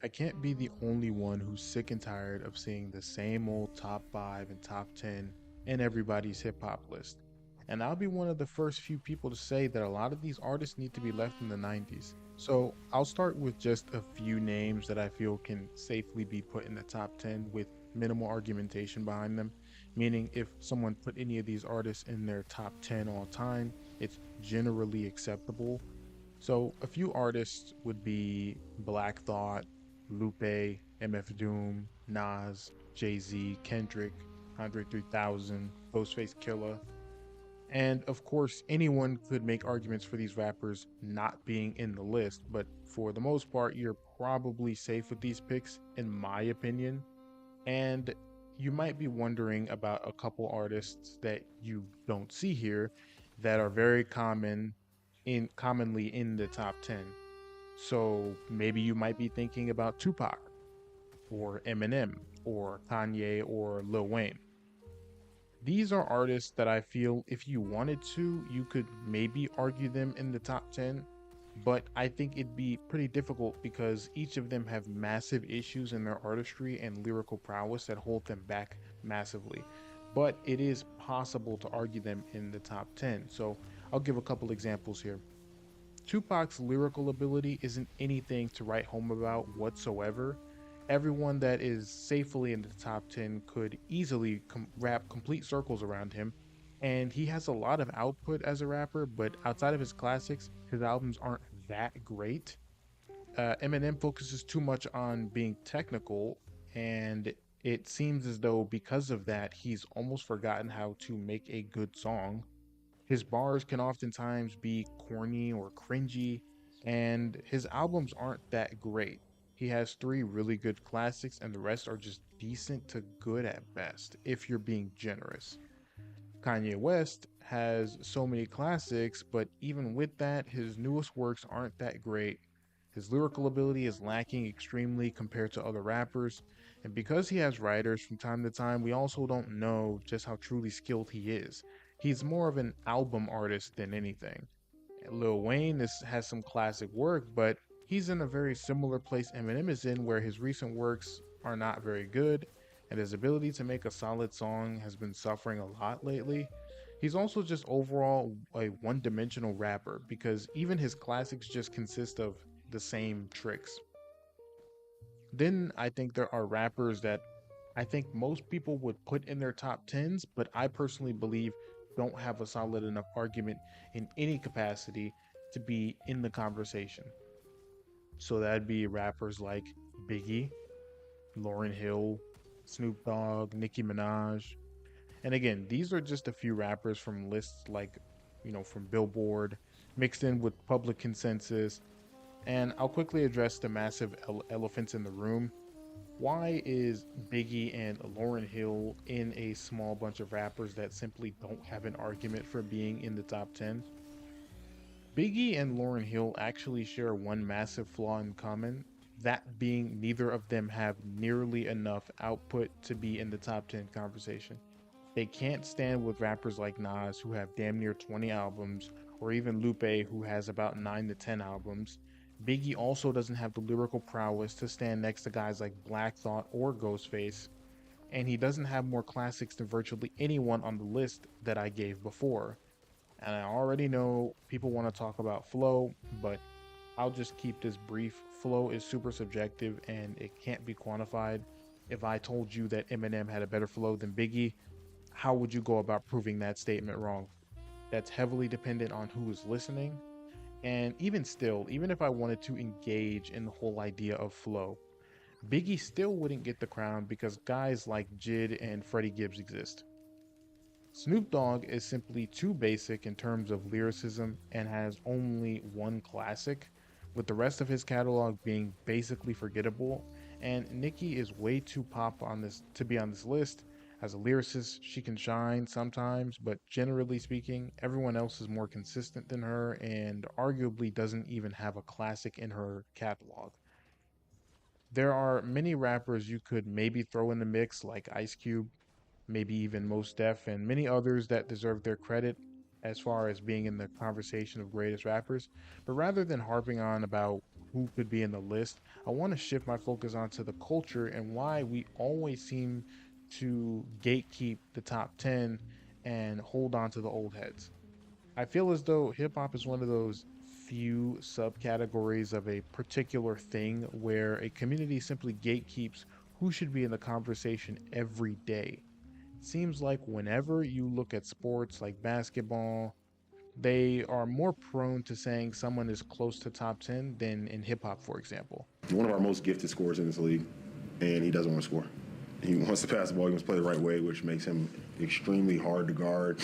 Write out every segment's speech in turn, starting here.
I can't be the only one who's sick and tired of seeing the same old top 5 and top 10 in everybody's hip hop list. And I'll be one of the first few people to say that a lot of these artists need to be left in the 90s. So I'll start with just a few names that I feel can safely be put in the top 10 with minimal argumentation behind them. Meaning, if someone put any of these artists in their top 10 all time, it's generally acceptable. So a few artists would be Black Thought, Lupe, MF Doom, Nas, Jay-Z, Kendrick, Andre 3000, Ghostface Killah, and of course, anyone could make arguments for these rappers not being in the list, but for the most part, you're probably safe with these picks, in my opinion. And you might be wondering about a couple artists that you don't see here that are very commonly in the top 10. So maybe you might be thinking about Tupac or Eminem or Kanye or Lil Wayne. These are artists that I feel if you wanted to, you could maybe argue them in the top 10, but I think it'd be pretty difficult because each of them have massive issues in their artistry and lyrical prowess that hold them back massively. But it is possible to argue them in the top 10. So I'll give a couple examples here. Tupac's lyrical ability isn't anything to write home about whatsoever. Everyone that is safely in the top 10 could easily wrap complete circles around him. And he has a lot of output as a rapper, but outside of his classics, his albums aren't that great. Eminem focuses too much on being technical, and it seems as though because of that, he's almost forgotten how to make a good song. His bars can oftentimes be corny or cringy, and his albums aren't that great. He has three really good classics, and the rest are just decent to good at best, if you're being generous. Kanye West has so many classics, but even with that, his newest works aren't that great. His lyrical ability is lacking extremely compared to other rappers, and because he has writers from time to time, we also don't know just how truly skilled he is. He's more of an album artist than anything. Lil Wayne has some classic work, but he's in a very similar place Eminem is in, where his recent works are not very good, and his ability to make a solid song has been suffering a lot lately. He's also just overall a one dimensional rapper because even his classics just consist of the same tricks. Then I think there are rappers that I think most people would put in their top tens, but I personally believe don't have a solid enough argument in any capacity to be in the conversation. So that'd be rappers like Biggie, Lauryn Hill, Snoop Dogg, Nicki Minaj. And again, these are just a few rappers from lists like, from Billboard, mixed in with public consensus. And I'll quickly address the massive elephants in the room. Why is Biggie and Lauryn Hill in a small bunch of rappers that simply don't have an argument for being in the top 10? Biggie and Lauryn Hill actually share one massive flaw in common, that being neither of them have nearly enough output to be in the top 10 conversation. They can't stand with rappers like Nas, who have damn near 20 albums, or even Lupe, who has about 9 to 10 albums. Biggie also doesn't have the lyrical prowess to stand next to guys like Black Thought or Ghostface, and he doesn't have more classics than virtually anyone on the list that I gave before. And I already know people want to talk about flow, but I'll just keep this brief. Flow is super subjective and it can't be quantified. If I told you that Eminem had a better flow than Biggie, how would you go about proving that statement wrong? That's heavily dependent on who is listening. And even still, even if I wanted to engage in the whole idea of flow, Biggie still wouldn't get the crown because guys like Jid and Freddie Gibbs exist. Snoop Dogg is simply too basic in terms of lyricism and has only one classic, with the rest of his catalog being basically forgettable. And Nicki is way too pop on this to be on this list. As a lyricist, she can shine sometimes, but generally speaking, everyone else is more consistent than her and arguably doesn't even have a classic in her catalog. There are many rappers you could maybe throw in the mix, like Ice Cube, maybe even Mos Def, and many others that deserve their credit as far as being in the conversation of greatest rappers. But rather than harping on about who could be in the list, I want to shift my focus onto the culture and why we always seem to gatekeep the top 10 and hold on to the old heads. I feel as though hip hop is one of those few subcategories of a particular thing where a community simply gatekeeps who should be in the conversation every day. Seems like whenever you look at sports like basketball, they are more prone to saying someone is close to top 10 than in hip hop, for example. He's one of our most gifted scorers in this league, and he doesn't want to score. He wants to pass the ball. He wants to play the right way, which makes him extremely hard to guard.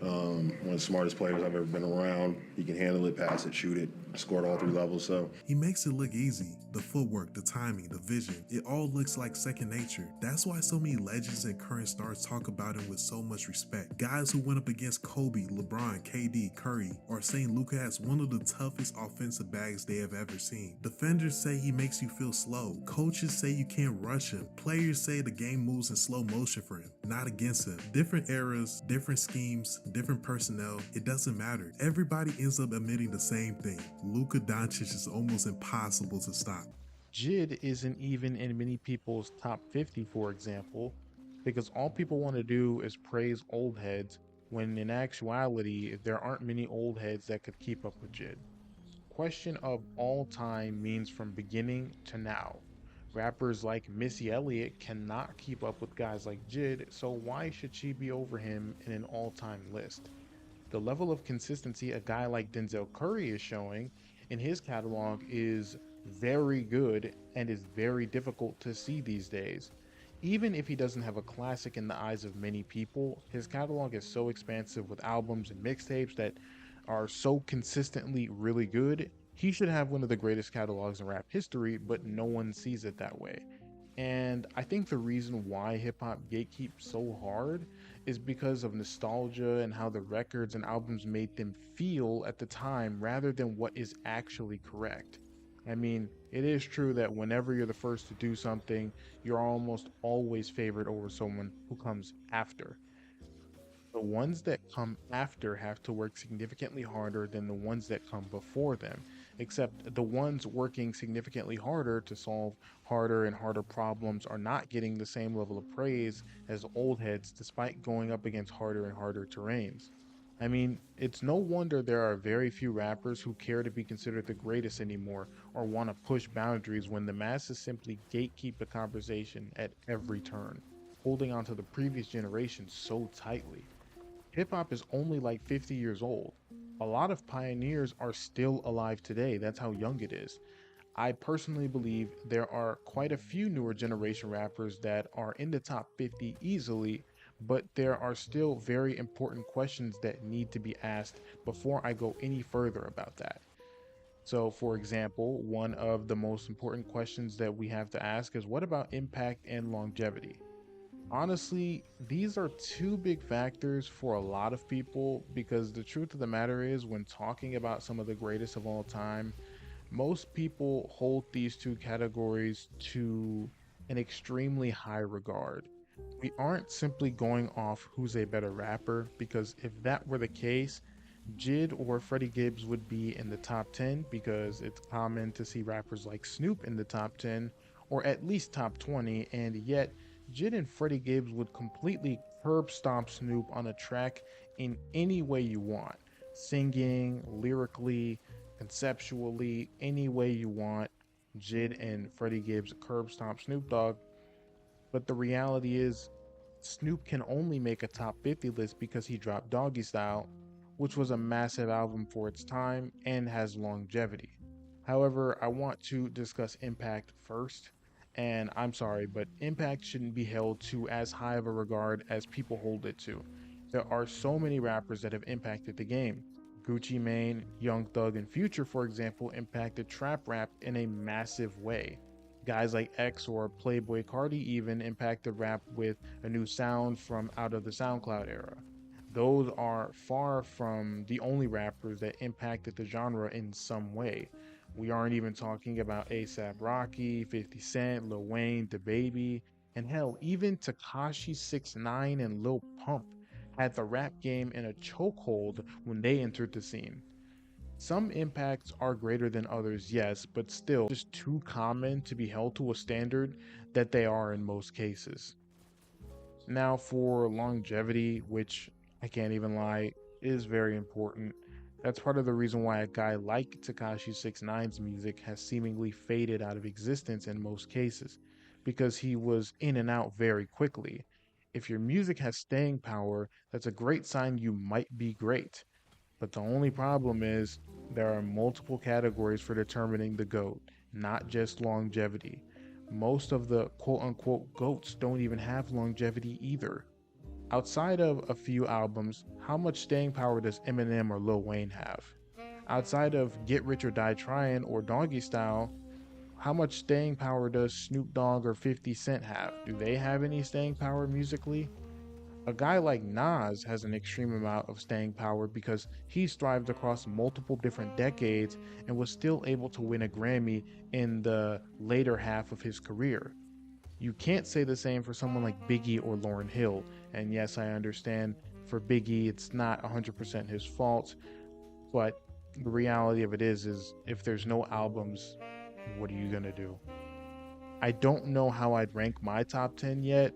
One of the smartest players I've ever been around. He can handle it, pass it, shoot it, score at all three levels. So he makes it look easy. The footwork, the timing, the vision, it all looks like second nature. That's why so many legends and current stars talk about him with so much respect. Guys who went up against Kobe, LeBron, KD, Curry are saying Luka has one of the toughest offensive bags they have ever seen. Defenders say he makes you feel slow. Coaches say you can't rush him. Players say the game moves in slow motion for him, not against him. Different eras, different schemes, different personnel, it doesn't matter. Everybody ends up admitting the same thing. Luka Doncic is almost impossible to stop. JID isn't even in many people's top 50, for example, because all people want to do is praise old heads when in actuality, there aren't many old heads that could keep up with JID. Question of all time means from beginning to now. Rappers like Missy Elliott cannot keep up with guys like JID, so why should she be over him in an all time list? The level of consistency a guy like Denzel Curry is showing in his catalog is very good and is very difficult to see these days. Even if he doesn't have a classic in the eyes of many people, his catalog is so expansive with albums and mixtapes that are so consistently really good. He should have one of the greatest catalogs in rap history, but no one sees it that way. And I think the reason why hip hop gatekeeps so hard is because of nostalgia and how the records and albums made them feel at the time rather than what is actually correct. I mean, it is true that whenever you're the first to do something, you're almost always favored over someone who comes after. The ones that come after have to work significantly harder than the ones that come before them, except the ones working significantly harder to solve harder and harder problems are not getting the same level of praise as old heads despite going up against harder and harder terrains. I mean, it's no wonder there are very few rappers who care to be considered the greatest anymore or want to push boundaries when the masses simply gatekeep the conversation at every turn, holding on to the previous generation so tightly. Hip hop is only like 50 years old. A lot of pioneers are still alive today. That's how young it is. I personally believe there are quite a few newer generation rappers that are in the top 50 easily, but there are still very important questions that need to be asked before I go any further about that. So, for example, one of the most important questions that we have to ask is what about impact and longevity? Honestly, these are two big factors for a lot of people because the truth of the matter is, when talking about some of the greatest of all time, most people hold these two categories to an extremely high regard. We aren't simply going off who's a better rapper, because if that were the case, JID or Freddie Gibbs would be in the top 10 because it's common to see rappers like Snoop in the top 10 or at least top 20, and yet JID and Freddie Gibbs would completely curb stomp Snoop on a track in any way you want. Singing, lyrically, conceptually, any way you want. JID and Freddie Gibbs curb stomp Snoop Dogg. But the reality is, Snoop can only make a top 50 list because he dropped Doggy Style, which was a massive album for its time and has longevity. However, I want to discuss impact first. And I'm sorry, but impact shouldn't be held to as high of a regard as people hold it to. There are so many rappers that have impacted the game. Gucci Mane, Young Thug, and Future, for example, impacted trap rap in a massive way. Guys like X or Playboy Cardi even impacted rap with a new sound from out of the SoundCloud era. Those are far from the only rappers that impacted the genre in some way. We aren't even talking about ASAP Rocky, 50 Cent, Lil Wayne, DaBaby, and hell, even Takashi 69 and Lil Pump had the rap game in a chokehold when they entered the scene. Some impacts are greater than others, yes, but still just too common to be held to a standard that they are in most cases. Now, for longevity, which I can't even lie, is very important. That's part of the reason why a guy like Tekashi 69's music has seemingly faded out of existence in most cases, because he was in and out very quickly. If your music has staying power, that's a great sign you might be great. But the only problem is there are multiple categories for determining the GOAT, not just longevity. Most of the quote unquote GOATs don't even have longevity either. Outside of a few albums, how much staying power does Eminem or Lil Wayne have? Outside of Get Rich or Die Trying or Doggy Style, how much staying power does Snoop Dogg or 50 Cent have? Do they have any staying power musically? A guy like Nas has an extreme amount of staying power because he's thrived across multiple different decades and was still able to win a Grammy in the later half of his career. You can't say the same for someone like Biggie or Lauryn Hill. And yes, I understand for Biggie, it's not 100% his fault, but the reality of it is if there's no albums, what are you gonna do? I don't know how I'd rank my top 10 yet.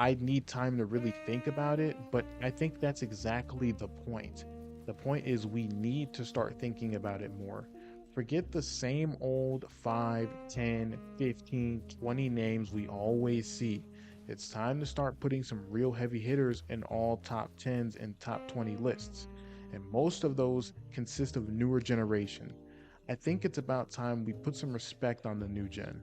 I'd need time to really think about it, but I think that's exactly the point. The point is we need to start thinking about it more. Forget the same old 5, 10, 15, 20 names we always see. It's time to start putting some real heavy hitters in all top 10s and top 20 lists. And most of those consist of newer generation. I think it's about time we put some respect on the new gen.